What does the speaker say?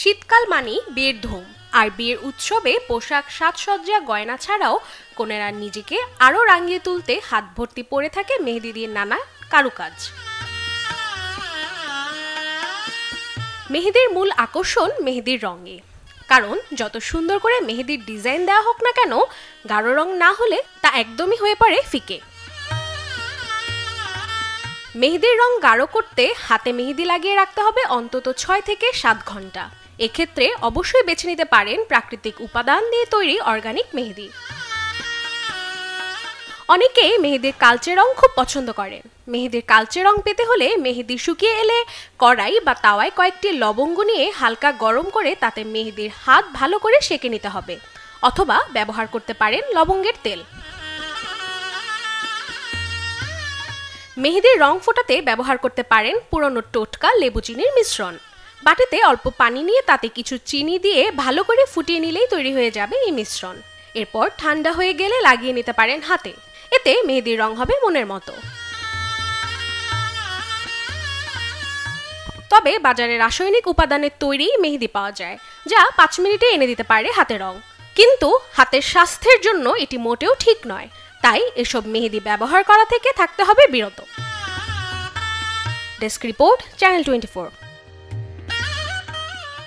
শীতকাল মানেই বিয়ের ধুম। আর বিয়ের উৎসবে পোশাক, সাজসজ্জা, গয়না ছাড়াও কনেরা নিজেকে আরও রাঙিয়ে তুলতে হাত ভর্তি পড়ে থাকে মেহেদি দিয়ে নানা কারুকাজ। মেহেদির মূল আকর্ষণ মেহেদির রঙে, কারণ যত সুন্দর করে মেহেদির ডিজাইন দেওয়া হোক না কেন, গাঢ় রং না হলে তা একদমই হয়ে পড়ে ফিকে। মেহেদির রং গাঢ় করতে হাতে মেহেদি লাগিয়ে রাখতে হবে অন্তত 6 থেকে 7 ঘন্টা। এক্ষেত্রে অবশ্যই বেছে নিতে পারেন প্রাকৃতিক উপাদান দিয়ে তৈরি অর্গানিক মেহেদি। অনেকেই মেহেদির কালচে রং খুব পছন্দ করেন। মেহেদির কালচে রং পেতে হলে মেহেদি শুকিয়ে এলে কড়াই বা তাওয়ায় কয়েকটি লবঙ্গ নিয়ে হালকা গরম করে তাতে মেহেদির হাত ভালো করে সেঁকে নিতে হবে, অথবা ব্যবহার করতে পারেন লবঙ্গের তেল। মেহেদির রং ফোটাতে ব্যবহার করতে পারেন পুরনো টোটকা লেবু চিনির মিশ্রণ। বাটিতে অল্প পানি নিয়ে তাতে কিছু চিনি দিয়ে ভালো করে ফুটিয়ে নিলেই তৈরি হয়ে যাবে এই মিশ্রণ। এরপর ঠান্ডা হয়ে গেলে লাগিয়ে নিতে পারেন হাতে। এতে মেহেদির রং হবে মনের মতো। তবে বাজারে রাসায়নিক উপাদানের তৈরি মেহেদি পাওয়া যায়, যা 5 মিনিটে এনে দিতে পারে হাতে রং। কিন্তু হাতের স্বাস্থ্যের জন্য এটি মোটেও ঠিক নয়, তাই এসব মেহেদি ব্যবহার করা থেকে থাকতে হবে বিরত। Desk report, channel 24।